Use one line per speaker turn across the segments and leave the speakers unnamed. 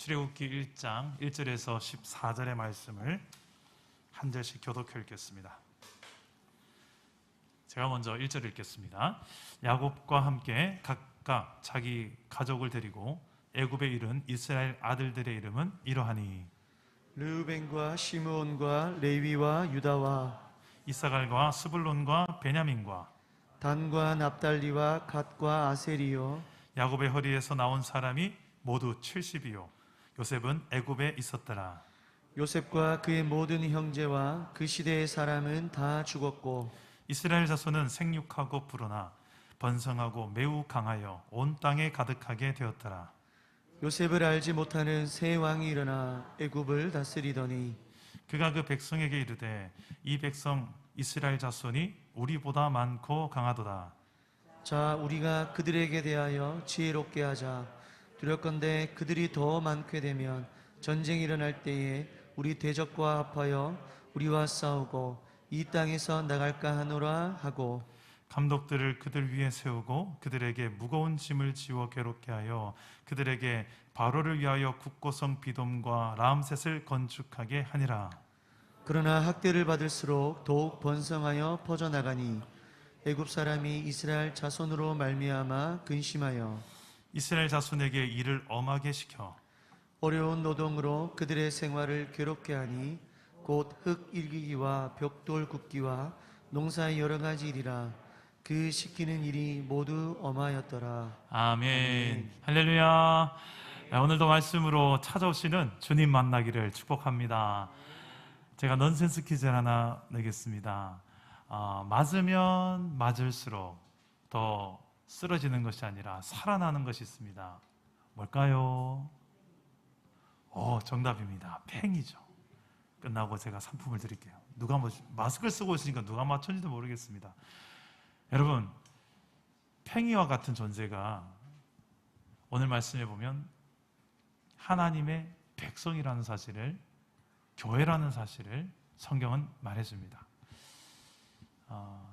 출애굽기 1장 1절에서 14절의 말씀을 한 절씩 교독해 읽겠습니다. 제가 먼저 1절 읽겠습니다. 야곱과 함께 각각 자기 가족을 데리고 애굽에 이른 이스라엘 아들들의 이름은 이러하니
르우벤과 시므온과 레위와 유다와
이사갈과 스불론과 베냐민과
단과 납달리와 갓과 아세리요
야곱의 허리에서 나온 사람이 모두 70이요 요셉은 애굽에 있었더라.
요셉과 그의 모든 형제와 그 시대의 사람은 다 죽었고
이스라엘 자손은 생육하고 불어나 번성하고 매우 강하여 온 땅에 가득하게 되었더라.
요셉을 알지 못하는 새 왕이 일어나 애굽을 다스리더니
그가 그 백성에게 이르되 이 백성 이스라엘 자손이 우리보다 많고 강하도다.
자 우리가 그들에게 대하여 지혜롭게 하자. 두렵건대 그들이 더 많게 되면 전쟁이 일어날 때에 우리 대적과 합하여 우리와 싸우고 이 땅에서 나갈까 하노라 하고
감독들을 그들 위에 세우고 그들에게 무거운 짐을 지워 괴롭게 하여 그들에게 바로를 위하여 국고성 비돔과 라암셋을 건축하게 하니라.
그러나 학대를 받을수록 더욱 번성하여 퍼져나가니 애굽 사람이 이스라엘 자손으로 말미암아 근심하여
이스라엘 자손에게 일을 엄하게 시켜
어려운 노동으로 그들의 생활을 괴롭게 하니 곧 흙 일기기와 벽돌 굽기와 농사의 여러 가지 일이라 그 시키는 일이 모두 엄하였더라.
아멘. 할렐루야. 오늘도 말씀으로 찾아오시는 주님 만나기를 축복합니다. 제가 넌센스 퀴즈를 하나 내겠습니다. 맞으면 맞을수록 더 쓰러지는 것이 아니라 살아나는 것이 있습니다. 뭘까요? 정답입니다. 팽이죠. 끝나고 제가 상품을 드릴게요. 누가 마스크를 쓰고 있으니까 누가 맞췄는지도 모르겠습니다. 여러분, 팽이와 같은 존재가 오늘 말씀해 보면 하나님의 백성이라는 사실을, 교회라는 사실을 성경은 말해줍니다.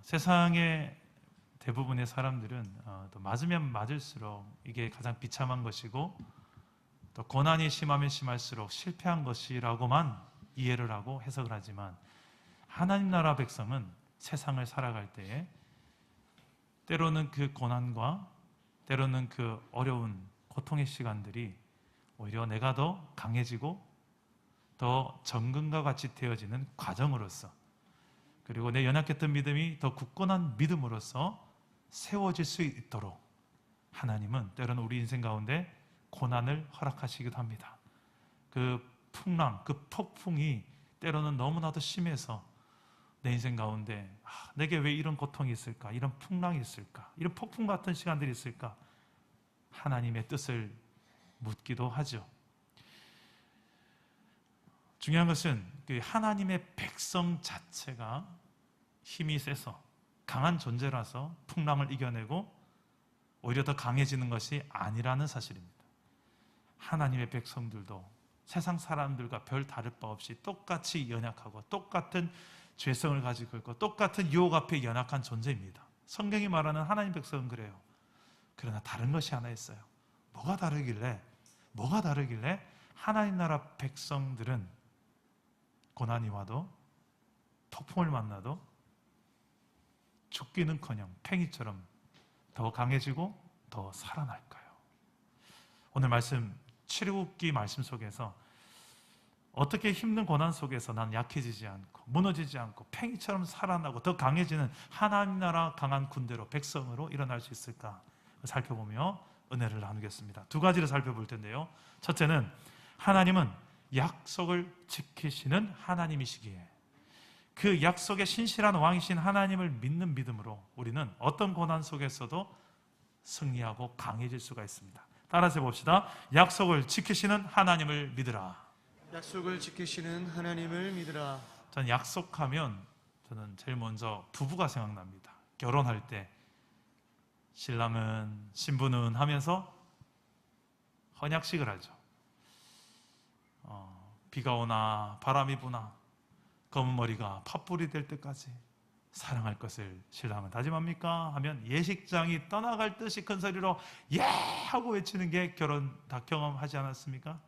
세상의 대부분의 사람들은 또 맞으면 맞을수록 이게 가장 비참한 것이고 또 고난이 심하면 심할수록 실패한 것이라고만 이해를 하고 해석을 하지만 하나님 나라 백성은 세상을 살아갈 때에 때로는 그 고난과 때로는 그 어려운 고통의 시간들이 오히려 내가 더 강해지고 더 정금과 같이 되어지는 과정으로서 그리고 내 연약했던 믿음이 더 굳건한 믿음으로서 세워질 수 있도록 하나님은 때로는 우리 인생 가운데 고난을 허락하시기도 합니다. 그 풍랑, 그 폭풍이 때로는 너무나도 심해서 내 인생 가운데 내게 왜 이런 고통이 있을까? 이런 풍랑이 있을까? 이런 폭풍 같은 시간들이 있을까? 하나님의 뜻을 묻기도 하죠. 중요한 것은 그 하나님의 백성 자체가 힘이 세서 강한 존재라서 풍랑을 이겨내고 오히려 더 강해지는 것이 아니라는 사실입니다. 하나님의 백성들도 세상 사람들과 별 다를 바 없이 똑같이 연약하고 똑같은 죄성을 가지고 있고 똑같은 유혹 앞에 연약한 존재입니다. 성경이 말하는 하나님 백성은 그래요. 그러나 다른 것이 하나 있어요. 뭐가 다르길래 하나님 나라 백성들은 고난이 와도 폭풍을 만나도 죽기는커녕 팽이처럼 더 강해지고 더 살아날까요? 오늘 말씀 출애굽기 말씀 속에서 어떻게 힘든 고난 속에서 난 약해지지 않고 무너지지 않고 팽이처럼 살아나고 더 강해지는 하나님 나라 강한 군대로 백성으로 일어날 수 있을까 살펴보며 은혜를 나누겠습니다. 두 가지를 살펴볼 텐데요. 첫째는 하나님은 약속을 지키시는 하나님이시기에 그 약속의 신실한 왕이신 하나님을 믿는 믿음으로 우리는 어떤 고난 속에서도 승리하고 강해질 수가 있습니다. 따라서 봅시다. 약속을 지키시는 하나님을 믿으라.
약속을 지키시는 하나님을 믿으라.
전 약속하면 저는 제일 먼저 부부가 생각납니다. 결혼할 때 신랑은 신부는 하면서 헌약식을 하죠. 비가 오나 바람이 부나 검은 머리가 팥불이 될 때까지 사랑할 것을 신랑은 다짐합니까? 하면 예식장이 떠나갈 듯이 큰 소리로 예! 하고 외치는 게 결혼 다 경험하지 않았습니까?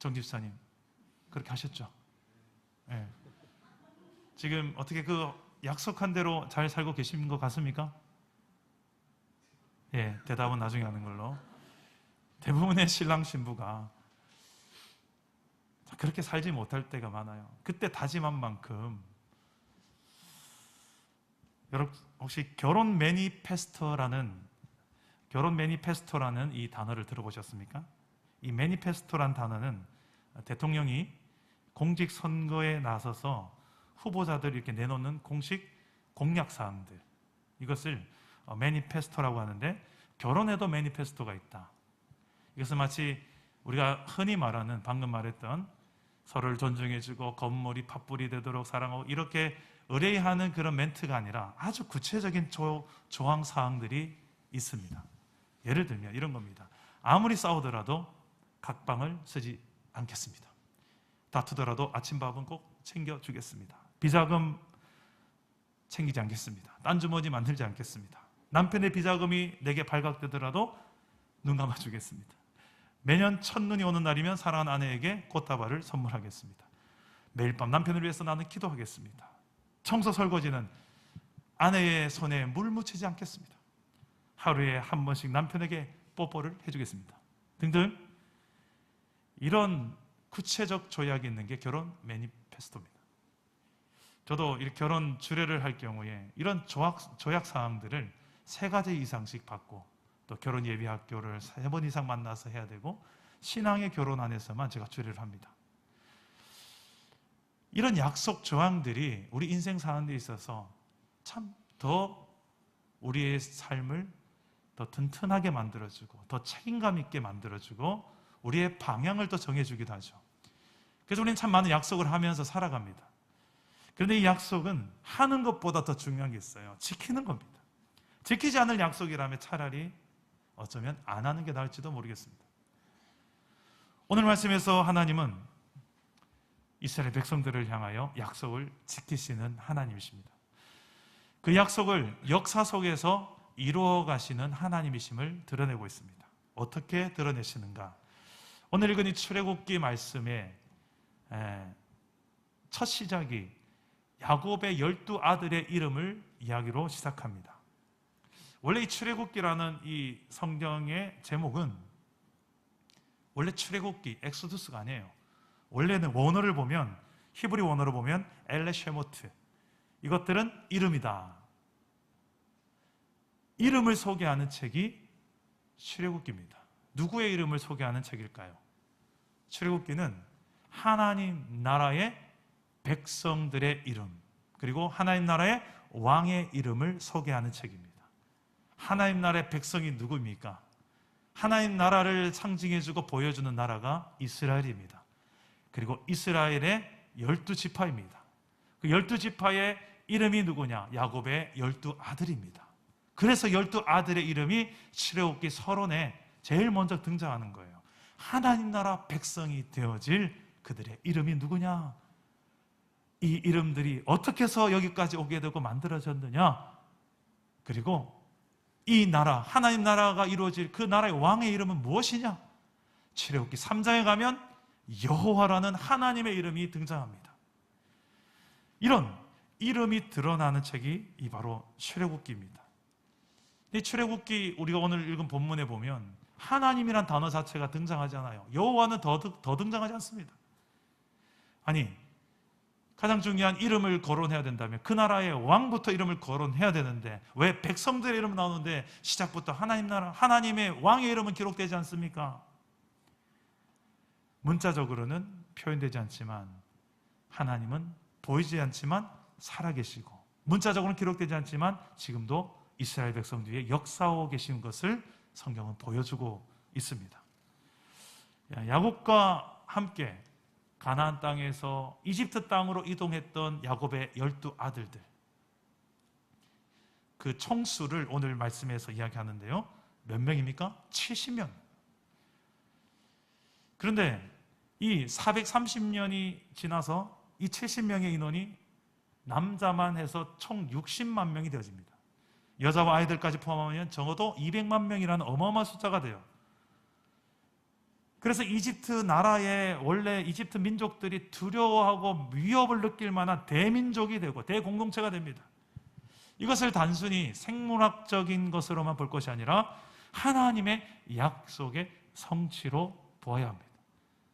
정 집사님 그렇게 하셨죠? 예. 지금 어떻게 그 약속한 대로 잘 살고 계신 것 같습니까? 예, 대답은 나중에 하는 걸로. 대부분의 신랑 신부가 그렇게 살지 못할 때가 많아요. 그때 다짐한 만큼. 여러분 혹시 결혼 매니페스토라는 이 단어를 들어보셨습니까? 이 매니페스토란 단어는 대통령이 공직 선거에 나서서 후보자들이 이렇게 내놓는 공식 공약 사항들, 이것을 매니페스토라고 하는데, 결혼에도 매니페스토가 있다. 이것은 마치 우리가 흔히 말하는, 방금 말했던 서로를 존중해주고 건물이 팥불이 되도록 사랑하고 이렇게 의뢰하는 그런 멘트가 아니라 아주 구체적인 조항 사항들이 있습니다. 예를 들면 이런 겁니다. 아무리 싸우더라도 각방을 쓰지 않겠습니다. 다투더라도 아침밥은 꼭 챙겨주겠습니다. 비자금 챙기지 않겠습니다. 딴 주머니 만들지 않겠습니다. 남편의 비자금이 내게 발각되더라도 눈 감아주겠습니다. 매년 첫눈이 오는 날이면 사랑하는 아내에게 꽃다발을 선물하겠습니다. 매일 밤 남편을 위해서 나는 기도하겠습니다. 청소 설거지는 아내의 손에 물 묻히지 않겠습니다. 하루에 한 번씩 남편에게 뽀뽀를 해주겠습니다. 등등, 이런 구체적 조약이 있는 게 결혼 매니페스토입니다. 저도 이 결혼 주례를 할 경우에 이런 조약 사항들을 3가지 이상씩 받고, 또 결혼 예비 학교를 3번 이상 만나서 해야 되고, 신앙의 결혼 안에서만 제가 주례를 합니다. 이런 약속 조항들이 우리 인생 사는데 있어서 참 더 우리의 삶을 더 튼튼하게 만들어주고, 더 책임감 있게 만들어주고, 우리의 방향을 또 정해주기도 하죠. 그래서 우리는 참 많은 약속을 하면서 살아갑니다. 그런데 이 약속은 하는 것보다 더 중요한 게 있어요. 지키는 겁니다. 지키지 않을 약속이라면 차라리 어쩌면 안 하는 게 나을지도 모르겠습니다. 오늘 말씀에서 하나님은 이스라엘 백성들을 향하여 약속을 지키시는 하나님이십니다. 그 약속을 역사 속에서 이루어 가시는 하나님이심을 드러내고 있습니다. 어떻게 드러내시는가? 오늘 읽은 이 출애굽기 말씀의 첫 시작이 야곱의 12아들의 이름을 이야기로 시작합니다. 원래 이 출애굽기라는 이 성경의 제목은 원래 출애굽기, 엑소두스가 아니에요. 원래는 원어를 보면, 히브리 원어로 보면 엘레쉐모트, 이것들은 이름이다. 이름을 소개하는 책이 출애굽기입니다. 누구의 이름을 소개하는 책일까요? 출애굽기는 하나님 나라의 백성들의 이름, 그리고 하나님 나라의 왕의 이름을 소개하는 책입니다. 하나님 나라의 백성이 누구입니까? 하나님 나라를 상징해주고 보여주는 나라가 이스라엘입니다. 그리고 이스라엘의 12지파입니다. 그 12지파의 이름이 누구냐? 야곱의 12아들입니다. 그래서 12아들의 이름이 출애굽기 서론에 제일 먼저 등장하는 거예요. 하나님 나라 백성이 되어질 그들의 이름이 누구냐? 이 이름들이 어떻게 해서 여기까지 오게 되고 만들어졌느냐? 그리고 이 나라, 하나님 나라가 이루어질 그 나라의 왕의 이름은 무엇이냐? 출애굽기 3장에 가면 여호와라는 하나님의 이름이 등장합니다. 이런 이름이 드러나는 책이 이 바로 출애굽기입니다. 이 출애굽기 우리가 오늘 읽은 본문에 보면 하나님이란 단어 자체가 등장하지 않아요. 여호와는 더 등장하지 않습니다. 아니, 가장 중요한 이름을 거론해야 된다면 그 나라의 왕부터 이름을 거론해야 되는데 왜 백성들의 이름 나오는데 시작부터 하나님 나라, 하나님의 왕의 이름은 기록되지 않습니까? 문자적으로는 표현되지 않지만 하나님은 보이지 않지만 살아계시고, 문자적으로는 기록되지 않지만 지금도 이스라엘 백성 뒤에 역사하고 계신 것을 성경은 보여주고 있습니다. 야곱과 함께 가나안 땅에서 이집트 땅으로 이동했던 야곱의 12아들들, 그 총수를 오늘 말씀에서 이야기하는데요. 몇 명입니까? 70명. 그런데 이 430년이 지나서 이 70명의 인원이 남자만 해서 총 60만 명이 되어집니다. 여자와 아이들까지 포함하면 적어도 200만 명이라는 어마어마한 숫자가 돼요. 그래서 이집트 나라의 원래 이집트 민족들이 두려워하고 위협을 느낄 만한 대민족이 되고 대공동체가 됩니다. 이것을 단순히 생물학적인 것으로만 볼 것이 아니라 하나님의 약속의 성취로 보아야 합니다.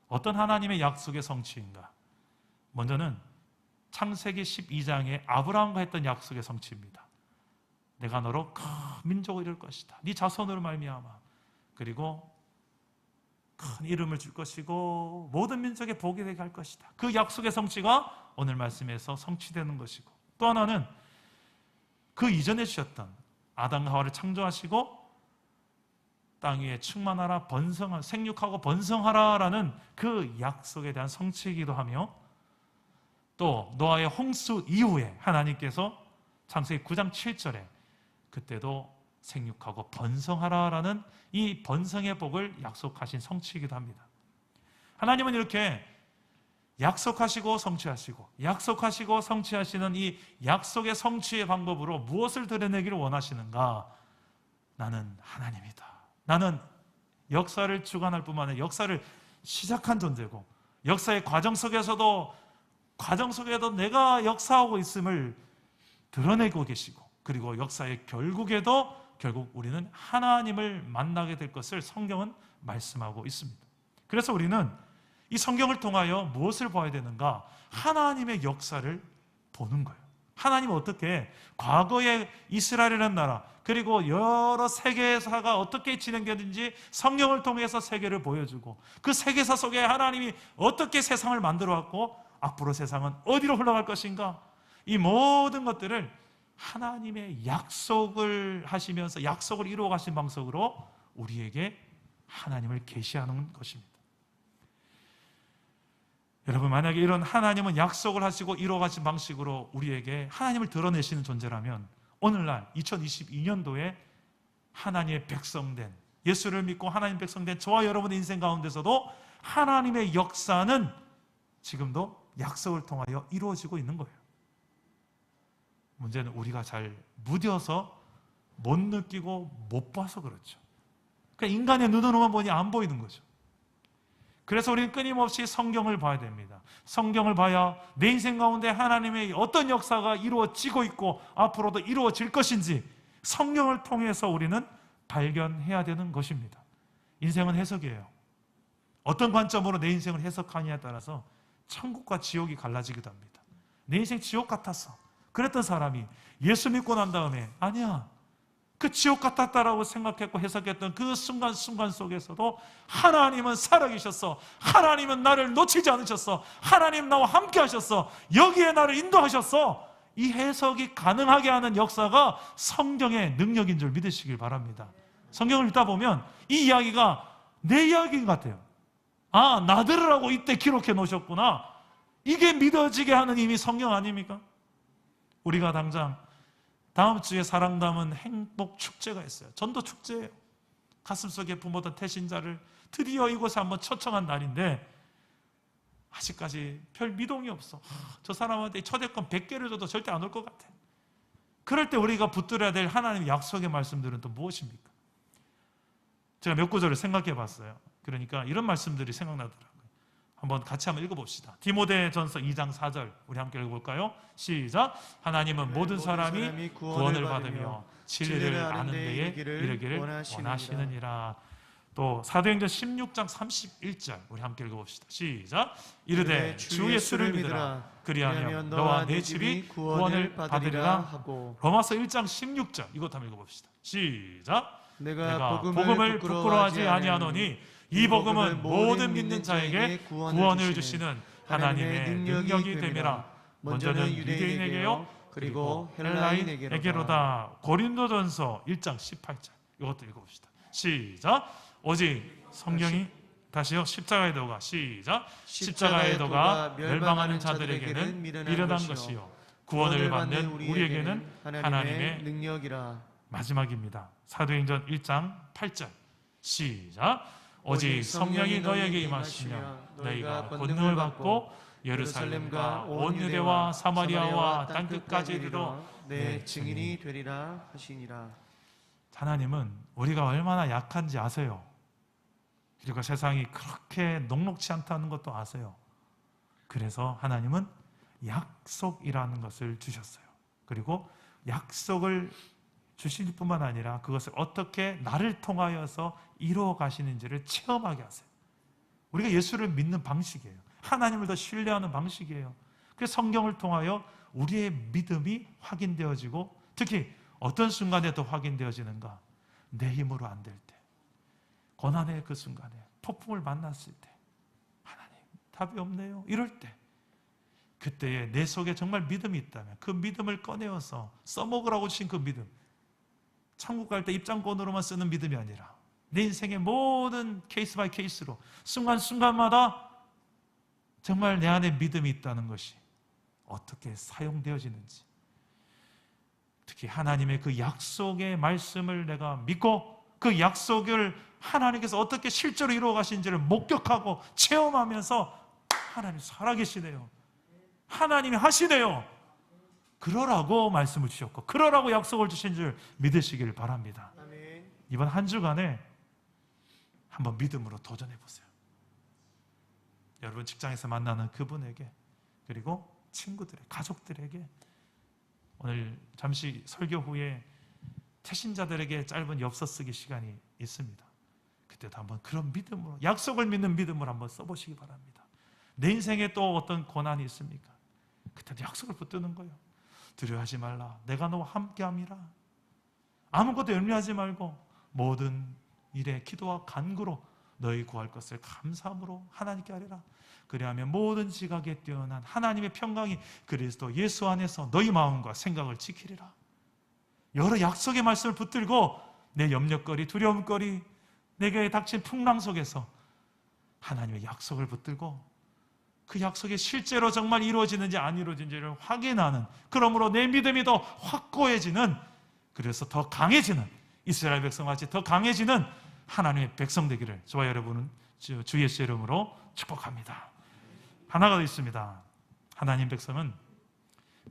어떤 하나님의 약속의 성취인가? 먼저는 창세기 12장에 아브라함과 했던 약속의 성취입니다. 내가 너로 큰 민족을 이룰 것이다. 네 자손으로 말미암아. 그리고 큰 이름을 줄 것이고 모든 민족의 복이 되게 할 것이다. 그 약속의 성취가 오늘 말씀에서 성취되는 것이고, 또 하나는 그 이전에 주셨던 아담과 하와를 창조하시고 땅 위에 충만하라, 번성하라, 생육하고 번성하라라는 그 약속에 대한 성취이기도 하며, 또 노아의 홍수 이후에 하나님께서 창세기 9장 7절에 그때도 생육하고 번성하라라는 이 번성의 복을 약속하신 성취이기도 합니다. 하나님은 이렇게 약속하시고 성취하시고 약속하시고 성취하시는 이 약속의 성취의 방법으로 무엇을 드러내기를 원하시는가? 나는 하나님이다. 나는 역사를 주관할 뿐만 아니라 역사를 시작한 존재고, 역사의 과정 속에도 내가 역사하고 있음을 드러내고 계시고, 그리고 역사의 결국에도 결국 우리는 하나님을 만나게 될 것을 성경은 말씀하고 있습니다. 그래서 우리는 이 성경을 통하여 무엇을 봐야 되는가? 하나님의 역사를 보는 거예요. 하나님은 어떻게 과거의 이스라엘이라는 나라, 그리고 여러 세계사가 어떻게 진행되는지 성경을 통해서 세계를 보여주고, 그 세계사 속에 하나님이 어떻게 세상을 만들어 왔고 앞으로 세상은 어디로 흘러갈 것인가, 이 모든 것들을 하나님의 약속을 하시면서 약속을 이루어 가신 방식으로 우리에게 하나님을 계시하는 것입니다. 여러분, 만약에 이런 하나님은 약속을 하시고 이루어 가신 방식으로 우리에게 하나님을 드러내시는 존재라면, 오늘날 2022년도에 하나님의 백성된, 예수를 믿고 하나님 백성된 저와 여러분의 인생 가운데서도 하나님의 역사는 지금도 약속을 통하여 이루어지고 있는 거예요. 문제는 우리가 잘 무뎌서 못 느끼고 못 봐서 그렇죠. 그러니까 인간의 눈으로만 보니 안 보이는 거죠. 그래서 우리는 끊임없이 성경을 봐야 됩니다. 성경을 봐야 내 인생 가운데 하나님의 어떤 역사가 이루어지고 있고 앞으로도 이루어질 것인지 성경을 통해서 우리는 발견해야 되는 것입니다. 인생은 해석이에요. 어떤 관점으로 내 인생을 해석하느냐에 따라서 천국과 지옥이 갈라지기도 합니다. 내 인생 지옥 같았어. 그랬던 사람이 예수 믿고 난 다음에 아니야, 그 지옥 같았다라고 생각했고 해석했던 그 순간순간 속에서도 하나님은 살아계셨어. 하나님은 나를 놓치지 않으셨어. 하나님 나와 함께 하셨어. 여기에 나를 인도하셨어. 이 해석이 가능하게 하는 역사가 성경의 능력인 줄 믿으시길 바랍니다. 성경을 읽다 보면 이 이야기가 내 이야기인 것 같아요. 아, 나들으라고 이때 기록해 놓으셨구나. 이게 믿어지게 하는 힘이 성경 아닙니까? 우리가 당장 다음 주에 사랑 담은 행복 축제가 있어요. 전도 축제예요. 가슴속에 품었던 태신자를 드디어 이곳에 한번 초청한 날인데 아직까지 별 미동이 없어. 저 사람한테 초대권 100개를 줘도 절대 안 올 것 같아. 그럴 때 우리가 붙들어야 될 하나님의 약속의 말씀들은 또 무엇입니까? 제가 몇 구절을 생각해 봤어요. 그러니까 이런 말씀들이 생각나더라고요. 한번 같이 한번 읽어봅시다. 디모데전서 2장 4절 우리 함께 읽어볼까요? 시작. 하나님은 모든 사람이 구원을 받으며 진리를 아는 데에 이르기를 원하시느니라. 또 사도행전 16장 31절 우리 함께 읽어봅시다. 시작. 이르되 주 예수를 믿으라. 그리하면 너와 내 집이 구원을 받으리라 하고. 로마서 1장 16절 이것 한번 읽어봅시다. 시작. 내가 복음을 부끄러워하지 아니하노니 이 복음은 모든 믿는 자에게 구원을 주시는 하나님의 능력이 됨이라. 먼저는 유대인에게요 그리고 헬라인에게로다. 고린도전서 1장 18절 이것도 읽어봅시다. 시작. 오직 성경이 다시요. 십자가의 도가 시작. 십자가의 도가 멸망하는 자들에게는 미련한 것이요 구원을 받는 우리에게는 하나님의 능력이라. 마지막입니다. 사도행전 1장 8절 시작. 오직 성령이 너에게 임하시며 너희가 권능을 받고 예루살렘과 온 유대와 사마리아와 땅끝까지 이르러 내 증인이 되리라 하시니라. 하나님은 우리가 얼마나 약한지 아세요. 그리고 세상이 그렇게 녹록지 않다는 것도 아세요. 그래서 하나님은 약속이라는 것을 주셨어요. 그리고 약속을 주실 뿐만 아니라 그것을 어떻게 나를 통하여서 이루어 가시는지를 체험하게 하세요. 우리가 예수를 믿는 방식이에요. 하나님을 더 신뢰하는 방식이에요. 그래서 성경을 통하여 우리의 믿음이 확인되어지고, 특히 어떤 순간에 더 확인되어지는가? 내 힘으로 안 될 때, 고난의 그 순간에, 폭풍을 만났을 때, 하나님 답이 없네요, 이럴 때, 그때에 내 속에 정말 믿음이 있다면 그 믿음을 꺼내어서 써먹으라고 주신 그 믿음, 천국 갈 때 입장권으로만 쓰는 믿음이 아니라 내 인생의 모든 케이스 바이 케이스로 순간순간마다 정말 내 안에 믿음이 있다는 것이 어떻게 사용되어지는지, 특히 하나님의 그 약속의 말씀을 내가 믿고 그 약속을 하나님께서 어떻게 실제로 이루어 가신지를 목격하고 체험하면서 하나님 살아계시네요, 하나님이 하시네요, 그러라고 말씀을 주셨고 그러라고 약속을 주신 줄 믿으시길 바랍니다.
아멘.
이번 한 주간에 한번 믿음으로 도전해 보세요. 여러분 직장에서 만나는 그분에게, 그리고 친구들에게, 가족들에게, 오늘 잠시 설교 후에 태신자들에게 짧은 엽서 쓰기 시간이 있습니다. 그때도 한번 그런 믿음으로, 약속을 믿는 믿음을 한번 써보시기 바랍니다. 내 인생에 또 어떤 고난이 있습니까? 그때도 약속을 붙드는 거예요. 두려워하지 말라, 내가 너와 함께함이라. 아무것도 염려하지 말고 모든 일에 기도와 간구로 너희 구할 것을 감사함으로 하나님께 아뢰라. 그리하면 모든 지각에 뛰어난 하나님의 평강이 그리스도 예수 안에서 너희 마음과 생각을 지키리라. 여러 약속의 말씀을 붙들고 내 염려거리, 두려움거리, 내게 닥친 풍랑 속에서 하나님의 약속을 붙들고 그 약속이 실제로 정말 이루어지는지 안 이루어지는지를 확인하는, 그러므로 내 믿음이 더 확고해지는, 그래서 더 강해지는, 이스라엘 백성같이 더 강해지는 하나님의 백성 되기를 저와 여러분은 주 예수 이름으로 축복합니다. 하나가 더 있습니다. 하나님 백성은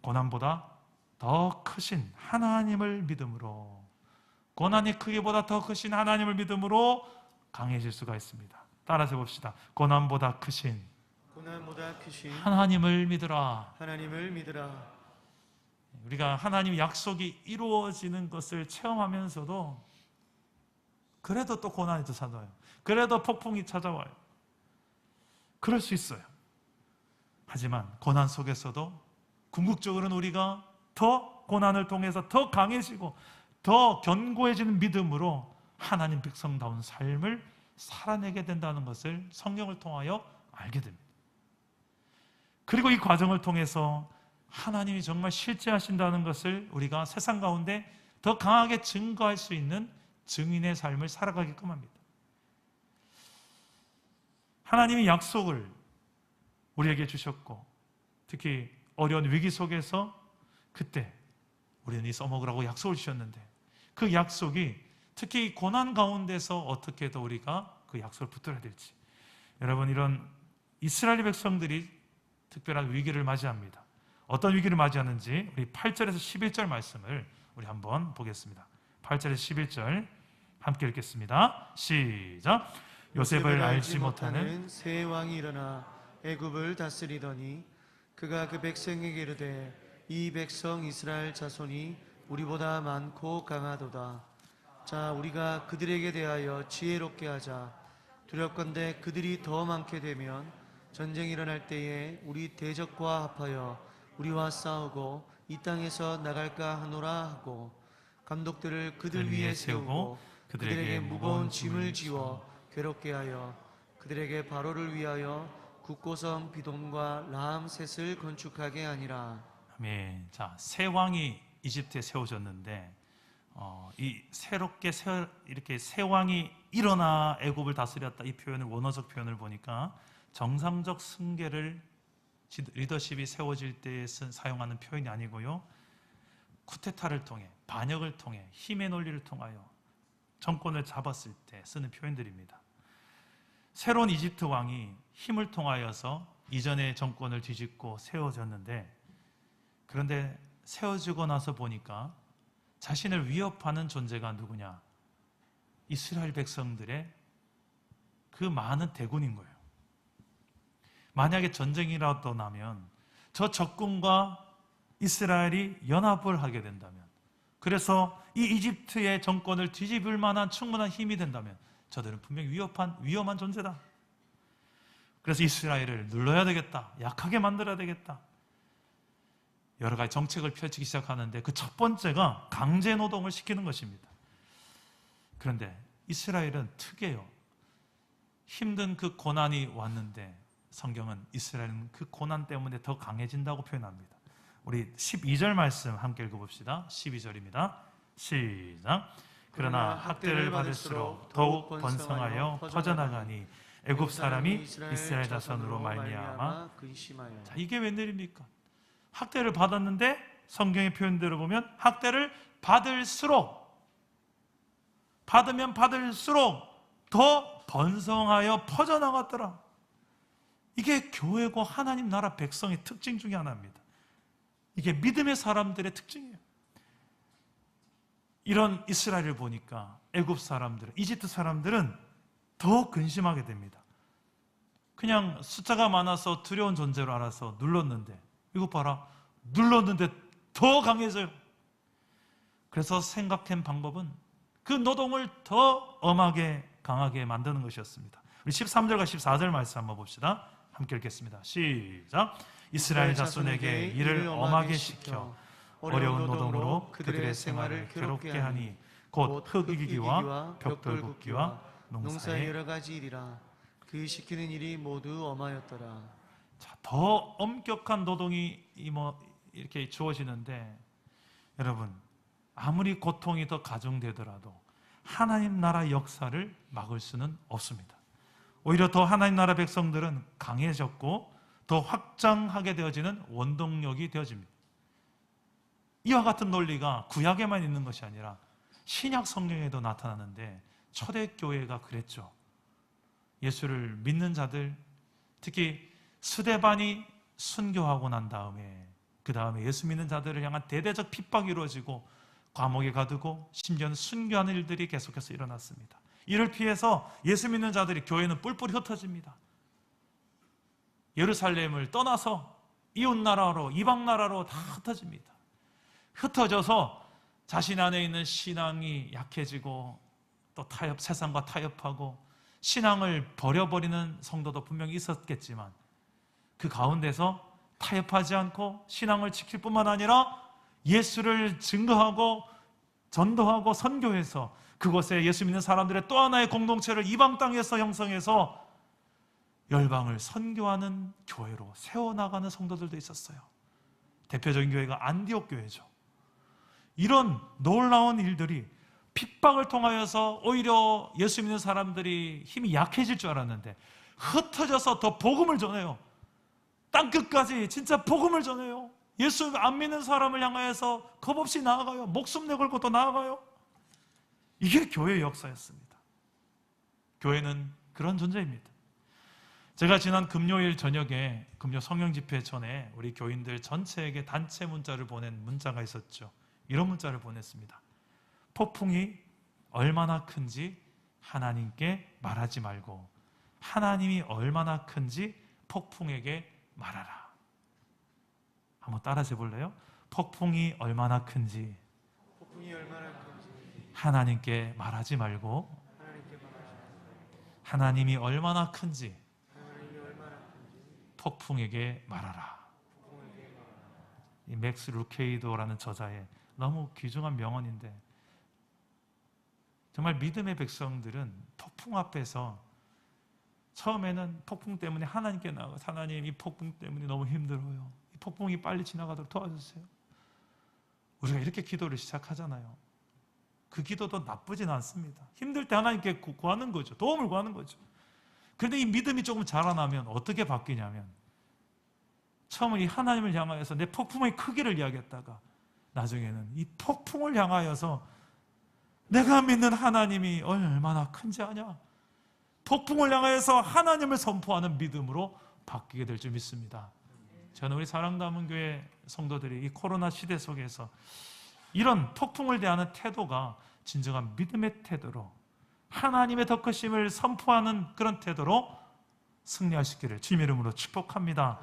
고난보다 더 크신 하나님을 믿음으로, 고난의 크기보다 더 크신 하나님을 믿음으로 강해질 수가 있습니다. 따라서 봅시다. 고난보다 크신 하나님을 믿으라.
하나님을 믿으라.
우리가 하나님의 약속이 이루어지는 것을 체험하면서도 그래도 또 고난이 또 찾아와요. 그래도 폭풍이 찾아와요. 그럴 수 있어요. 하지만 고난 속에서도 궁극적으로는 우리가 더 고난을 통해서 더 강해지고 더 견고해지는 믿음으로 하나님 백성다운 삶을 살아내게 된다는 것을 성경을 통하여 알게 됩니다. 그리고 이 과정을 통해서 하나님이 정말 실제하신다는 것을 우리가 세상 가운데 더 강하게 증거할 수 있는 증인의 삶을 살아가게끔 합니다. 하나님이 약속을 우리에게 주셨고, 특히 어려운 위기 속에서 그때 우리는 이 써먹으라고 약속을 주셨는데, 그 약속이 특히 고난 가운데서 어떻게 더 우리가 그 약속을 붙들어야 될지, 여러분, 이런 이스라엘 백성들이 특별한 위기를 맞이합니다. 어떤 위기를 맞이하는지 우리 8절에서 11절 말씀을 우리 한번 보겠습니다. 8절에서 11절 함께 읽겠습니다. 시작. 요셉을 알지 못하는
새 왕이 일어나 애굽을 다스리더니 그가 그 백성에게 이르되 이 백성 이스라엘 자손이 우리보다 많고 강하도다. 자, 우리가 그들에게 대하여 지혜롭게 하자. 두렵건대 그들이 더 많게 되면 전쟁이 일어날 때에 우리 대적과 합하여 우리와 싸우고 이 땅에서 나갈까 하노라 하고, 감독들을 그들 위에 세우고 그들에게 무거운 짐을 지워 괴롭게 하여 그들에게 바로를 위하여 국고성 비돔과 라암셋을 건축하게 하니라.
아멘. 자, 새 왕이 이집트에 세워졌는데, 이 새롭게 이렇게 새 왕이 일어나 애굽을 다스렸다, 이 표현을, 원어적 표현을 보니까 정상적 승계를 리더십이 세워질 때 사용하는 표현이 아니고요, 쿠데타를 통해, 반역을 통해, 힘의 논리를 통하여 정권을 잡았을 때 쓰는 표현들입니다. 새로운 이집트 왕이 힘을 통하여서 이전의 정권을 뒤집고 세워졌는데, 그런데 세워지고 나서 보니까 자신을 위협하는 존재가 누구냐? 이스라엘 백성들의 그 많은 대군인 거예요. 만약에 전쟁이라도 나면 저 적군과 이스라엘이 연합을 하게 된다면, 그래서 이 이집트의 정권을 뒤집을 만한 충분한 힘이 된다면 저들은 분명히 위험한 존재다. 그래서 이스라엘을 눌러야 되겠다, 약하게 만들어야 되겠다, 여러 가지 정책을 펼치기 시작하는데 그 첫 번째가 강제 노동을 시키는 것입니다. 그런데 이스라엘은 특이해요. 힘든 그 고난이 왔는데 성경은 이스라엘은 그 고난 때문에 더 강해진다고 표현합니다. 우리 12절 말씀 함께 읽어봅시다. 12절입니다. 시작. 그러나 학대를 받을수록 더욱 번성하여 퍼져나가니 애굽 사람이 이스라엘 자손으로 말미암아
근심하여.
자, 이게 웬일입니까? 학대를 받았는데 성경의 표현대로 보면 학대를 받으면 받을수록 더 번성하여 퍼져나갔더라. 이게 교회고 하나님 나라 백성의 특징 중에 하나입니다. 이게 믿음의 사람들의 특징이에요. 이런 이스라엘을 보니까 애굽 사람들은, 이집트 사람들은 더 근심하게 됩니다. 그냥 숫자가 많아서 두려운 존재로 알아서 눌렀는데, 이거 봐라, 눌렀는데 더 강해져요. 그래서 생각한 방법은 그 노동을 더 엄하게 강하게 만드는 것이었습니다. 우리 13절과 14절 말씀 한번 봅시다. 함께 읽겠습니다. 시작. 이스라엘 자손에게 일을 엄하게 시켜 어려운 노동으로 그들의 생활을 괴롭게 하니 곧 흙이기와 벽돌 굽기와
농사의 여러 가지 일이라. 그 시키는 일이 모두 엄하였더라.
자, 더 엄격한 노동이 이렇게 주어지는데, 여러분, 아무리 고통이 더 가중되더라도 하나님 나라 역사를 막을 수는 없습니다. 오히려 더 하나님 나라 백성들은 강해졌고 더 확장하게 되어지는 원동력이 되어집니다. 이와 같은 논리가 구약에만 있는 것이 아니라 신약 성경에도 나타나는데, 초대교회가 그랬죠. 예수를 믿는 자들, 특히 스데반이 순교하고 난 다음에, 그 다음에 예수 믿는 자들을 향한 대대적 핍박이 이루어지고 감옥에 가두고 심지어는 순교하는 일들이 계속해서 일어났습니다. 이를 피해서 예수 믿는 자들이, 교회는 뿔뿔이 흩어집니다. 예루살렘을 떠나서 이웃나라로, 이방나라로 다 흩어집니다. 흩어져서 자신 안에 있는 신앙이 약해지고 또 세상과 타협하고 신앙을 버려버리는 성도도 분명히 있었겠지만, 그 가운데서 타협하지 않고 신앙을 지킬 뿐만 아니라 예수를 증거하고 전도하고 선교해서 그곳에 예수 믿는 사람들의 또 하나의 공동체를 이방 땅에서 형성해서 열방을 선교하는 교회로 세워나가는 성도들도 있었어요. 대표적인 교회가 안디옥 교회죠. 이런 놀라운 일들이 핍박을 통하여서 오히려 예수 믿는 사람들이 힘이 약해질 줄 알았는데 흩어져서 더 복음을 전해요. 땅끝까지 진짜 복음을 전해요. 예수 안 믿는 사람을 향하여서 겁없이 나아가요. 목숨 내걸고 또 나아가요. 이게 교회의 역사였습니다. 교회는 그런 존재입니다. 제가 지난 금요일 저녁에 금요 성령 집회 전에 우리 교인들 전체에게 단체 문자를 보낸 문자가 있었죠. 이런 문자를 보냈습니다. 폭풍이 얼마나 큰지 하나님께 말하지 말고 하나님이 얼마나 큰지 폭풍에게 말하라. 한번 따라해 볼래요? 폭풍이 얼마나 큰지 하나님께 말하지 말고 하나님이 얼마나 큰지 폭풍에게 말하라. 이 맥스 루케이도라는 저자의 너무 귀중한 명언인데, 정말 믿음의 백성들은 폭풍 앞에서 처음에는 폭풍 때문에 하나님께 나가서, 하나님 이 폭풍 때문에 너무 힘들어요. 이 폭풍이 빨리 지나가도록 도와주세요. 우리가 이렇게 기도를 시작하잖아요. 그 기도도 나쁘진 않습니다. 힘들 때 하나님께 구하는 거죠. 도움을 구하는 거죠. 그런데 이 믿음이 조금 자라나면 어떻게 바뀌냐면, 처음에 이 하나님을 향하여서 내 폭풍의 크기를 이야기했다가 나중에는 이 폭풍을 향하여서 내가 믿는 하나님이 얼마나 큰지 아냐? 폭풍을 향하여서 하나님을 선포하는 믿음으로 바뀌게 될 줄 믿습니다. 저는 우리 사랑담은 교회 성도들이 이 코로나 시대 속에서 이런 폭풍을 대하는 태도가 진정한 믿음의 태도로 하나님의 더 크심을 선포하는 그런 태도로 승리하시기를 주님의 이름으로 축복합니다.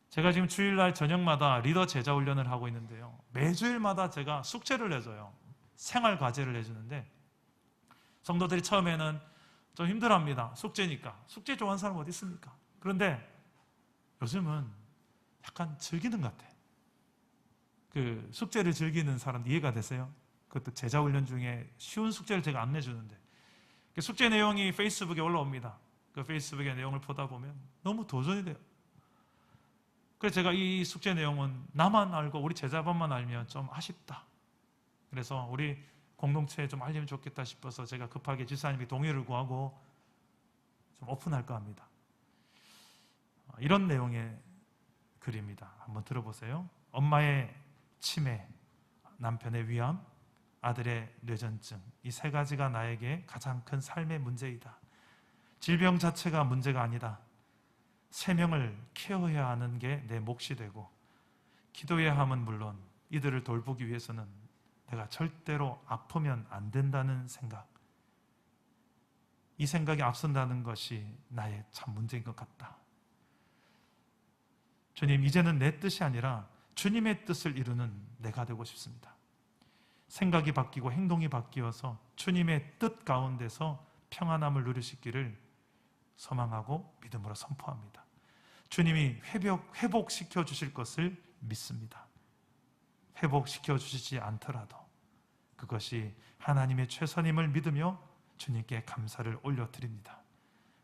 제가 지금 주일날 저녁마다 리더 제자 훈련을 하고 있는데요, 매주일마다 제가 숙제를 내줘요. 생활 과제를 내주는데 성도들이 처음에는 좀 힘들어합니다. 숙제니까. 숙제 좋아하는 사람 어디 있습니까? 그런데 요즘은 약간 즐기는 것 같아. 그 숙제를 즐기는 사람 이해가 되세요? 그것도 제자 훈련 중에 쉬운 숙제를 제가 안 내주는데 그 숙제 내용이 페이스북에 올라옵니다. 그 페이스북의 내용을 보다 보면 너무 도전이 돼요. 그래서 제가 이 숙제 내용은 나만 알고 우리 제자반만 알면 좀 아쉽다. 그래서 우리 공동체에 좀 알리면 좋겠다 싶어서 제가 급하게 집사님이 동의를 구하고 좀 오픈할까 합니다. 이런 내용의 글입니다. 한번 들어보세요. 엄마의 치매, 남편의 위암, 아들의 뇌전증, 이 세 가지가 나에게 가장 큰 삶의 문제이다. 질병 자체가 문제가 아니다. 세 명을 케어해야 하는 게 내 몫이 되고 기도해야 함은 물론 이들을 돌보기 위해서는 내가 절대로 아프면 안 된다는 생각, 이 생각이 앞선다는 것이 나의 참 문제인 것 같다. 주님, 이제는 내 뜻이 아니라 주님의 뜻을 이루는 내가 되고 싶습니다. 생각이 바뀌고 행동이 바뀌어서 주님의 뜻 가운데서 평안함을 누리시기를 소망하고 믿음으로 선포합니다. 주님이 회복시켜 주실 것을 믿습니다. 회복시켜 주시지 않더라도 그것이 하나님의 최선임을 믿으며 주님께 감사를 올려드립니다.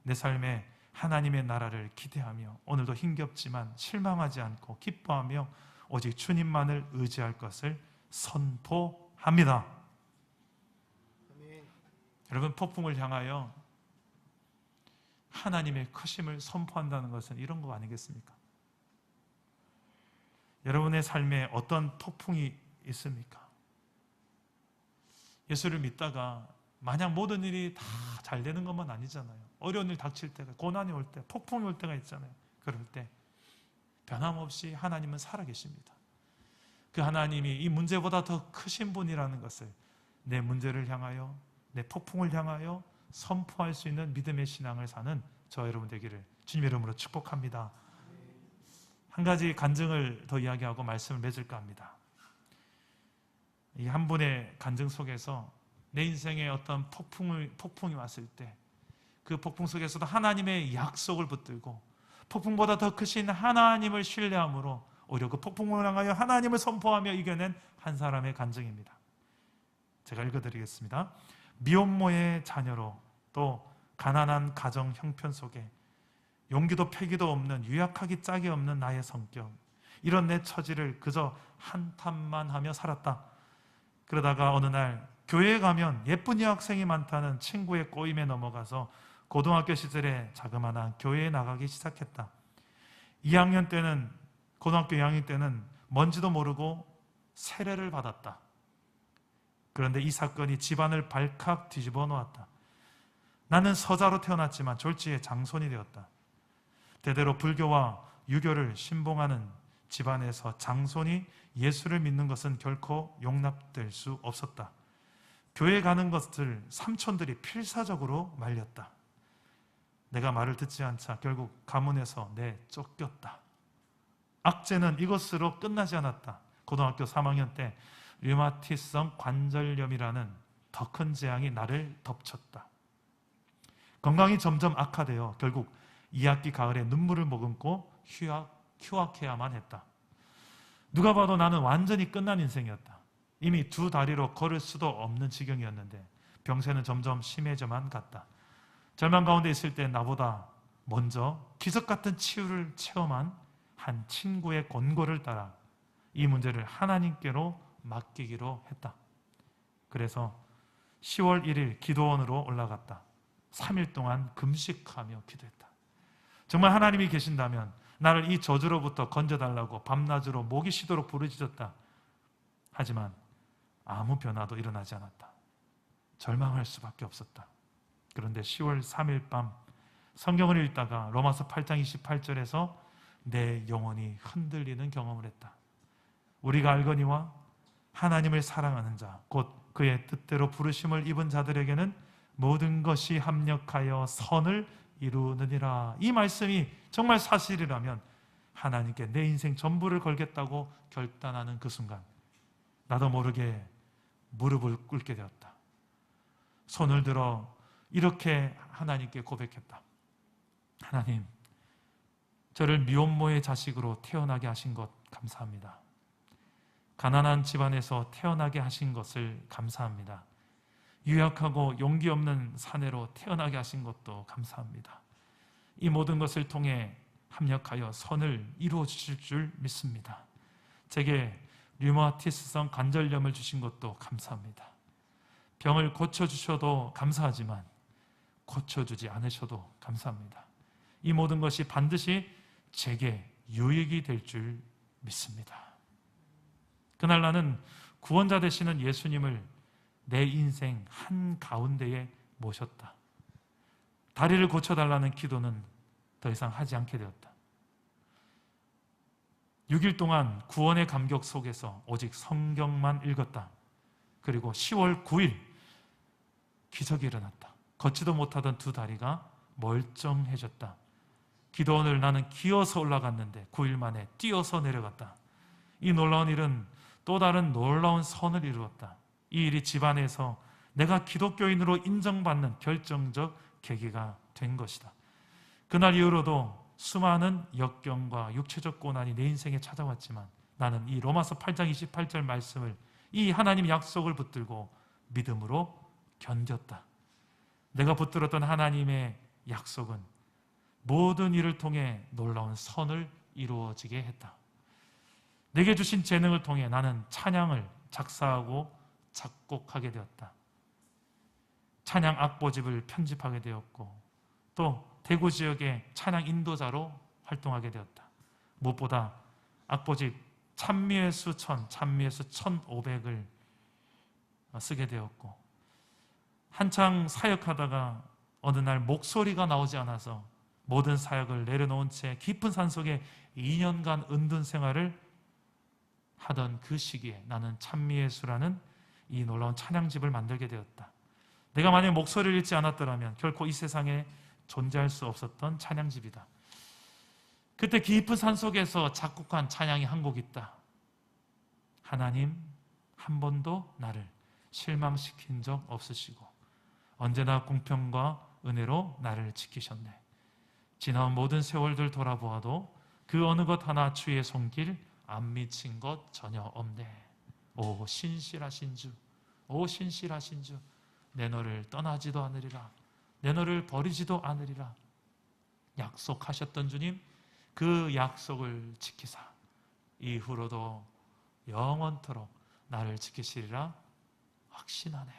내 삶에 하나님의 나라를 기대하며 오늘도 힘겹지만 실망하지 않고 기뻐하며 오직 주님만을 의지할 것을 선포합니다. 여러분, 폭풍을 향하여 하나님의 크심을 선포한다는 것은 이런 거 아니겠습니까? 여러분의 삶에 어떤 폭풍이 있습니까? 예수를 믿다가 마냥 모든 일이 다 잘 되는 것만 아니잖아요. 어려운 일 닥칠 때가, 고난이 올 때, 폭풍이 올 때가 있잖아요. 그럴 때 변함없이 하나님은 살아계십니다. 그 하나님이 이 문제보다 더 크신 분이라는 것을 내 문제를 향하여, 내 폭풍을 향하여 선포할 수 있는 믿음의 신앙을 사는 저 여러분 되기를 주님의 이름으로 축복합니다. 한 가지 간증을 더 이야기하고 말씀을 맺을까 합니다. 이 한 분의 간증 속에서 내 인생에 어떤 폭풍이 왔을 때 그 폭풍 속에서도 하나님의 약속을 붙들고 폭풍보다 더 크신 하나님을 신뢰함으로 오히려 그 폭풍을 향하여 하나님을 선포하며 이겨낸 한 사람의 간증입니다. 제가 읽어드리겠습니다. 미혼모의 자녀로 또 가난한 가정 형편 속에 용기도 패기도 없는, 유약하기 짝이 없는 나의 성격, 이런 내 처지를 그저 한탄만 하며 살았다. 그러다가 어느 날 교회에 가면 예쁜 여학생이 많다는 친구의 꼬임에 넘어가서 고등학교 시절에 자그마한 교회에 나가기 시작했다. 2학년 때는, 고등학교 2학년 때는 뭔지도 모르고 세례를 받았다. 그런데 이 사건이 집안을 발칵 뒤집어 놓았다. 나는 서자로 태어났지만 졸지에 장손이 되었다. 대대로 불교와 유교를 신봉하는 집안에서 장손이 예수를 믿는 것은 결코 용납될 수 없었다. 교회 가는 것을 삼촌들이 필사적으로 말렸다. 내가 말을 듣지 않자 결국 가문에서 쫓겼다. 악재는 이것으로 끝나지 않았다. 고등학교 3학년 때 류마티성 관절염이라는 더 큰 재앙이 나를 덮쳤다. 건강이 점점 악화되어 결국 2학기 가을에 눈물을 머금고 휴학해야만 했다. 누가 봐도 나는 완전히 끝난 인생이었다. 이미 두 다리로 걸을 수도 없는 지경이었는데 병세는 점점 심해져만 갔다. 절망 가운데 있을 때 나보다 먼저 기적 같은 치유를 체험한 한 친구의 권고를 따라 이 문제를 하나님께로 맡기기로 했다. 그래서 10월 1일 기도원으로 올라갔다. 3일 동안 금식하며 기도했다. 정말 하나님이 계신다면 나를 이 저주로부터 건져달라고 밤낮으로 목이 쉬도록 부르짖었다. 하지만 아무 변화도 일어나지 않았다. 절망할 수밖에 없었다. 그런데 10월 3일 밤 성경을 읽다가 로마서 8장 28절에서 내 영혼이 흔들리는 경험을 했다. 우리가 알거니와 하나님을 사랑하는 자, 곧 그의 뜻대로 부르심을 입은 자들에게는 모든 것이 합력하여 선을 이루느니라. 이 말씀이 정말 사실이라면 하나님께 내 인생 전부를 걸겠다고 결단하는 그 순간 나도 모르게 무릎을 꿇게 되었다. 손을 들어 이렇게 하나님께 고백했다. 하나님, 저를 미혼모의 자식으로 태어나게 하신 것 감사합니다. 가난한 집안에서 태어나게 하신 것을 감사합니다. 유약하고 용기 없는 사내로 태어나게 하신 것도 감사합니다. 이 모든 것을 통해 합력하여 선을 이루어 주실 줄 믿습니다. 제게 류마티스성 관절염을 주신 것도 감사합니다. 병을 고쳐주셔도 감사하지만 고쳐주지 않으셔도 감사합니다. 이 모든 것이 반드시 제게 유익이 될 줄 믿습니다. 그날 나는 구원자 되시는 예수님을 내 인생 한가운데에 모셨다. 다리를 고쳐달라는 기도는 더 이상 하지 않게 되었다. 6일 동안 구원의 감격 속에서 오직 성경만 읽었다. 그리고 10월 9일 기적이 일어났다. 걷지도 못하던 두 다리가 멀쩡해졌다. 기도원을 나는 기어서 올라갔는데 9일 만에 뛰어서 내려갔다. 이 놀라운 일은 또 다른 놀라운 선을 이루었다. 이 일이 집안에서 내가 기독교인으로 인정받는 결정적 계기가 된 것이다. 그날 이후로도 수많은 역경과 육체적 고난이 내 인생에 찾아왔지만 나는 이 로마서 8장 28절 말씀을, 이 하나님의 약속을 붙들고 믿음으로 견뎠다. 내가 붙들었던 하나님의 약속은 모든 일을 통해 놀라운 선을 이루어지게 했다. 내게 주신 재능을 통해 나는 찬양을 작사하고 작곡하게 되었다. 찬양 악보집을 편집하게 되었고 또 대구 지역의 찬양 인도자로 활동하게 되었다. 무엇보다 악보집 찬미의 수 1000, 찬미의 수 1500을 쓰게 되었고 한창 사역하다가 어느 날 목소리가 나오지 않아서 모든 사역을 내려놓은 채 깊은 산속에 2년간 은둔 생활을 하던 그 시기에 나는 찬미의 수라는 이 놀라운 찬양집을 만들게 되었다. 내가 만약 목소리를 잃지 않았더라면 결코 이 세상에 존재할 수 없었던 찬양집이다. 그때 깊은 산속에서 작곡한 찬양이 한 곡 있다. 하나님 한 번도 나를 실망시킨 적 없으시고 언제나 공평과 은혜로 나를 지키셨네. 지나온 모든 세월들 돌아보아도 그 어느 것 하나 주의 손길 안 미친 것 전혀 없네. 오 신실하신 주, 오 신실하신 주, 내 너를 떠나지도 않으리라, 내 너를 버리지도 않으리라. 약속하셨던 주님, 그 약속을 지키사 이후로도 영원토록 나를 지키시리라 확신하네.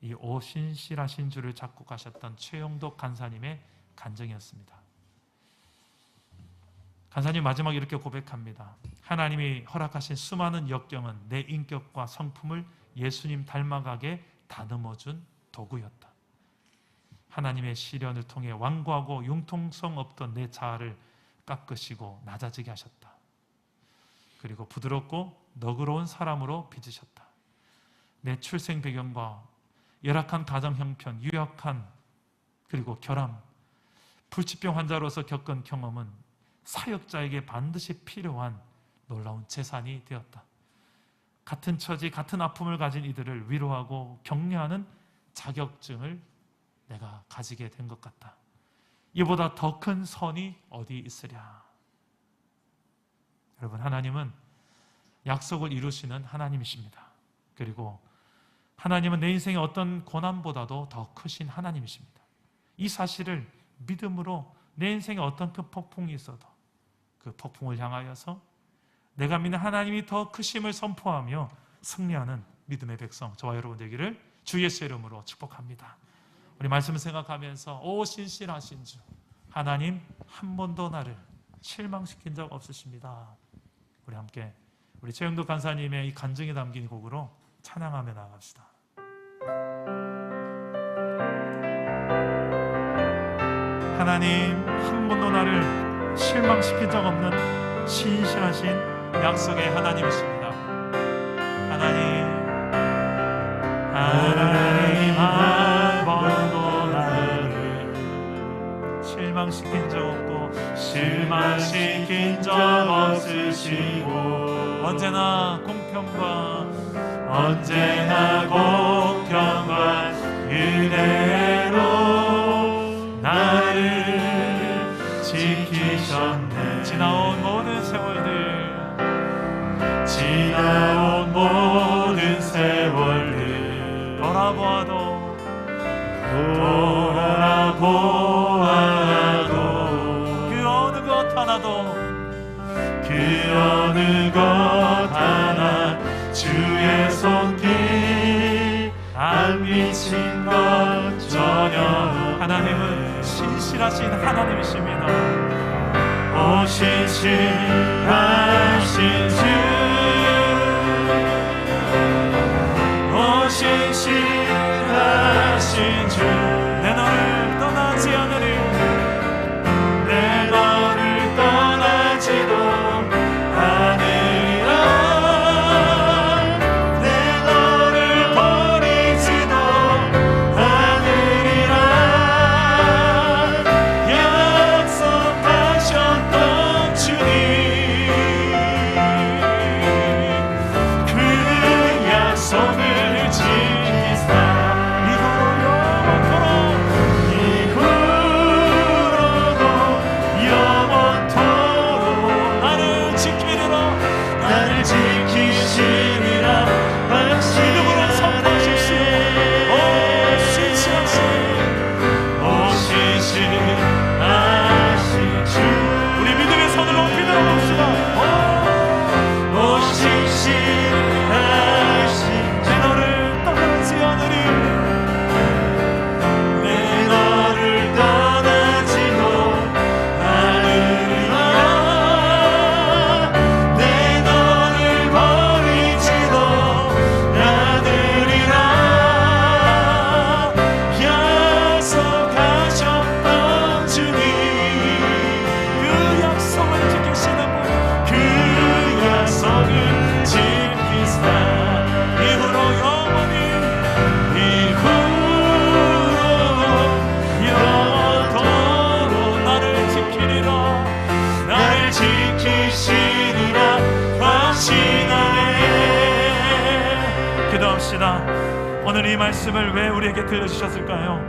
이 오신실하신 주를 작곡하셨던 최영덕 간사님의 간증이었습니다. 간사님 마지막에 이렇게 고백합니다. 하나님이 허락하신 수많은 역경은 내 인격과 성품을 예수님 닮아가게 다듬어준 도구였다. 하나님의 시련을 통해 완고하고 융통성 없던 내 자아를 깎으시고 낮아지게 하셨다. 그리고 부드럽고 너그러운 사람으로 빚으셨다. 내 출생 배경과 열악한 가정 형편, 유약한 그리고 결함, 불치병 환자로서 겪은 경험은 사역자에게 반드시 필요한 놀라운 재산이 되었다. 같은 처지, 같은 아픔을 가진 이들을 위로하고 격려하는 자격증을 내가 가지게 된 것 같다. 이보다 더 큰 선이 어디 있으랴. 여러분, 하나님은 약속을 이루시는 하나님이십니다. 그리고 하나님은 내 인생의 어떤 고난보다도 더 크신 하나님이십니다. 이 사실을 믿음으로 내 인생에 어떤 큰 폭풍이 있어도 그 폭풍을 향하여서 내가 믿는 하나님이 더 크심을 선포하며 승리하는 믿음의 백성, 저와 여러분 되기를 주 예수의 이름으로 축복합니다. 우리 말씀을 생각하면서 오 신실하신 주, 하나님 한 번도 나를 실망시킨 적 없으십니다. 우리 함께 우리 최영덕 간사님의 이 간증이 담긴 곡으로 찬양하며 나아갑시다. 하나님 한 번도 나를 실망시킨 적 없는 신실하신 약속의 하나님이십니다. 하나님 실망시킨 적 없고 실망시킨 적 없으시고 언제나 공평과 은혜로 나를 지키셨네. 지나온 모든 세월들 돌아보아도 그 어느 것 하나 주의 손길 안 미친 것 전혀. 하나님은 신실하신 하나님이십니다. 오 신실하신 주, 오 신실하신 주, 내 너를 떠나지 않으리. 내 너를 떠나지도 않으리라. 내 너를 버리지도 않으리라. 약속하셨던 주님, 그 약속을 지키사 이후로도 영원토록 나를 지키리라. 나를 지키시리라. 믿음으로 선포하십시오. 오 신실하신, 오 신실하신 주. 우리 믿음의 손을 높이 들어봅시다. 오 신실하신 주, 내 너를 떠나지 않으리. 내 너를 떠나지도 않으리라. 내 너를 버리지도 않으리라. 약속하셨던 주님, 그 약속을 지키시는 분, 그 약속을 지키사 이후로 영원히 영원토록 나를 지키리라. 나를 지키시리라 확신하네. 기도합시다. 오늘 이 말씀을 왜 우리에게 들려주셨을까요?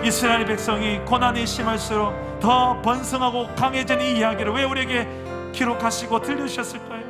이스라엘 백성이 고난이 심할수록 더 번성하고 강해진 이 이야기를 왜 우리에게 기록하시고 들려주셨을까요?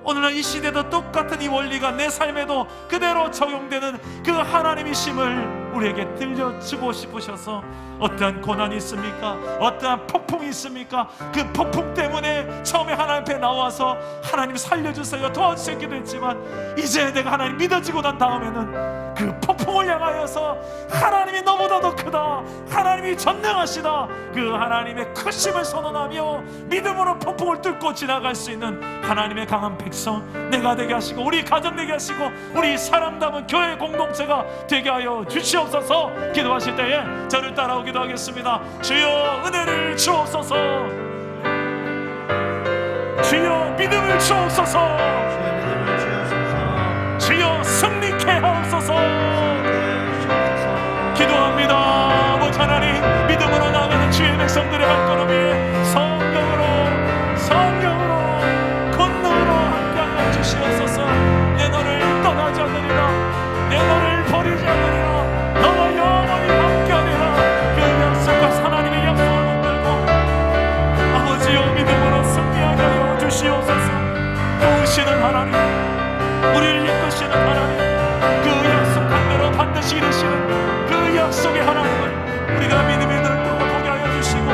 오늘날 이 시대도 똑같은 이 원리가 내 삶에도 그대로 적용되는 그 하나님이심을 우리에게 들려주고 싶으셔서, 어떠한 고난이 있습니까? 어떠한 폭풍이 있습니까? 그 폭풍 때문에 처음에 하나님 앞에 나와서 하나님 살려주세요, 도와주세요 기도했지만, 이제 내가 하나님 믿어지고 난 다음에는 그 폭풍을 향하여서 하나님이 너보다 더 크다, 하나님이 전능하시다, 그 하나님의 크심을 선언하며 믿음으로 폭풍을 뚫고 지나갈 수 있는 하나님의 강한 백성 내가 되게 하시고, 우리 가정 되게 하시고, 우리 사람담은 교회 공동체가 되게 하여 주시옵소서. 기도하실 때에 저를 따라오 기도하겠습니다. 주여 은혜를 주옵소서. 주여 믿음을 주옵소서. 주여 승리케 하옵소서. 기도합니다. 아버지 하나님, 믿음으로 나아가는 주의 백성들의 발걸음이 성경으로 권능으로 함께하여 주시옵소서. 내 너를 떠나지 않으리라. 내 너를 버리지 않으리라. 너와 영원히 함께하리라. 그 약속과 하나님의 약속을 붙들고 아버지여 믿음으로 승리하게 하여 주시옵소서. 도우시는 하나님, 우리를 이끄시는 하나님, 그 약속한 대로 반드시 이루시는 그 약속의 하나님을 우리가 믿음의 눈을 뜨고 보게 하여 주시고,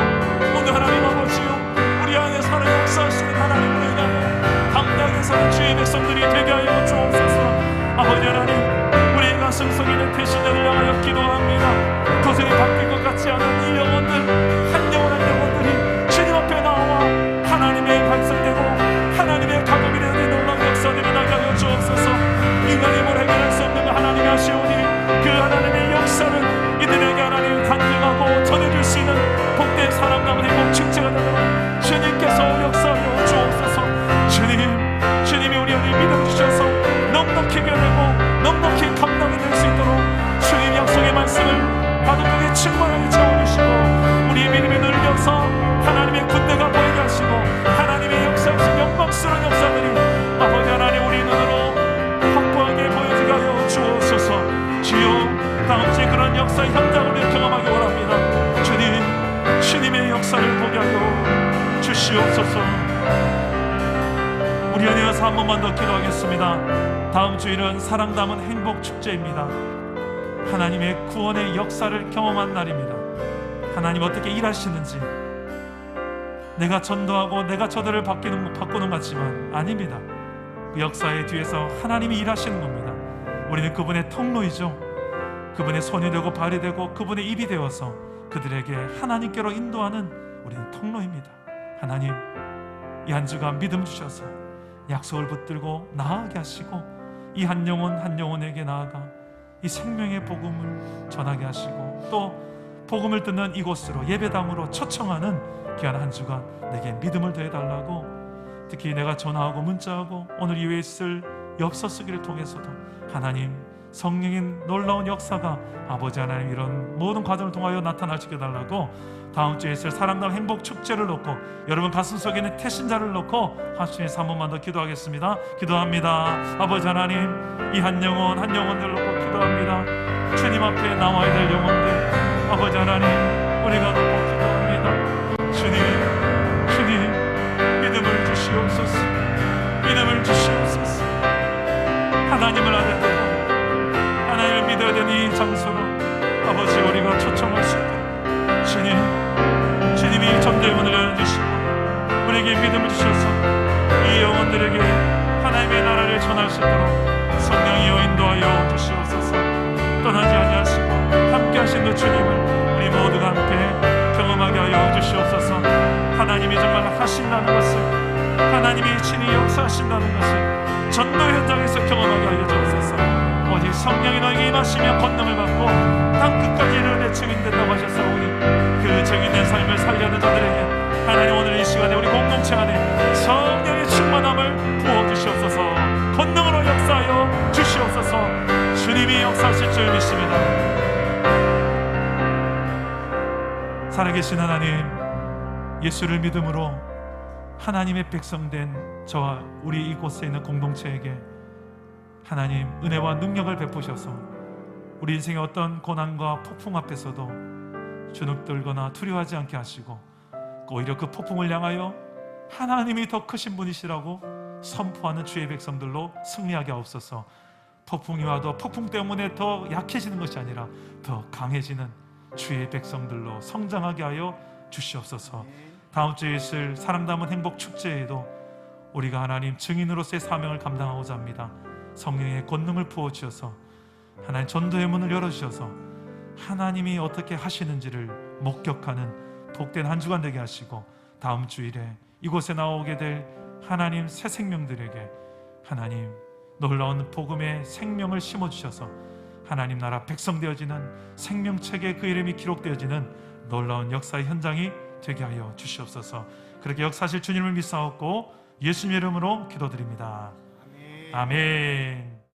주시옵소서. 우리 연이어서 한 번만 더 기도하겠습니다. 다음 주일은 사랑 담은 행복 축제입니다. 하나님의 구원의 역사를 경험한 날입니다. 하나님 어떻게 일하시는지, 내가 전도하고 내가 저들을 바꾸는 것 같지만 아닙니다. 그 역사의 뒤에서 하나님이 일하시는 겁니다. 우리는 그분의 통로이죠. 그분의 손이 되고 발이 되고 그분의 입이 되어서 그들에게 하나님께로 인도하는 우리는 통로입니다. 하나님, 이 한 주간 믿음 주셔서 약속을 붙들고 나아가게 하시고, 이 한 영혼 한 영혼에게 나아가 이 생명의 복음을 전하게 하시고, 또 복음을 듣는 이곳으로 예배당으로 초청하는 귀한 한 주간 내게 믿음을 더해달라고, 특히 내가 전화하고 문자하고 오늘 이후에 있을 엽서 쓰기를 통해서도 하나님 성령의 놀라운 역사가 아버지 하나님 이런 모든 과정을 통하여 나타날 수 있게 달라고, 다음 주에 있을 사랑남 행복 축제를 놓고 여러분 가슴속에 있는 태신자를 놓고 한순에서 한 번만 더 기도하겠습니다. 기도합니다. 아버지 하나님, 이 한 영혼 한 영혼들 놓고 기도합니다. 주님 앞에 나와야 될 영혼들, 아버지 하나님 우리가 놓고 기도합니다. 주님 믿음을 주시옵소서. 믿음을 주시옵소서. 하나님을 아뢰고 하나님을 믿어야 되는 이 장소로 아버지 우리가 초청할 수 있도록 주님이 전도의 문을 열어주시고 우리에게 믿음을 주셔서 이 영혼들에게 하나님의 나라를 전할 수 있도록 성령이여 인도하여 주시옵소서. 떠나지 아니하시고 함께 하신 그 주님을 우리 모두가 함께 경험하게 하여 주시옵소서. 하나님이 정말 하신다는 것을, 하나님이 친히 역사하신다는 것을 전도 현장에서 경험하게 하여 주옵소서. 오직 성령이 너에게 임하시며 권능을 받고 땅 끝까지 이르는 내 증인 된다고 하셨사오니 그 증인된 삶을 살려는 자들에게 하나님 오늘 이 시간에 우리 공동체 안에 성령의 충만함을 부어주시옵소서. 권능으로 역사하여 주시옵소서. 주님이 역사하실 줄 믿습니다. 살아계신 하나님, 예수를 믿음으로 하나님의 백성된 저와 우리 이곳에 있는 공동체에게 하나님 은혜와 능력을 베푸셔서 우리 인생의 어떤 고난과 폭풍 앞에서도 주눅들거나 두려워하지 않게 하시고, 오히려 그 폭풍을 향하여 하나님이 더 크신 분이시라고 선포하는 주의 백성들로 승리하게 하옵소서. 폭풍이 와도 폭풍 때문에 더 약해지는 것이 아니라 더 강해지는 주의 백성들로 성장하게 하여 주시옵소서. 다음 주에 있을 사랑 담은 행복 축제에도 우리가 하나님 증인으로서의 사명을 감당하고자 합니다. 성령의 권능을 부어주셔서 하나님 전도의 문을 열어주셔서 하나님이 어떻게 하시는지를 목격하는 복된 한 주간 되게 하시고, 다음 주일에 이곳에 나오게 될 하나님 새 생명들에게 하나님 놀라운 복음의 생명을 심어주셔서 하나님 나라 백성 되어지는 생명책에 그 이름이 기록되어지는 놀라운 역사의 현장이 되게 하여 주시옵소서. 그렇게 역사하실 주님을 믿사옵고 예수님 이름으로 기도드립니다. 아멘.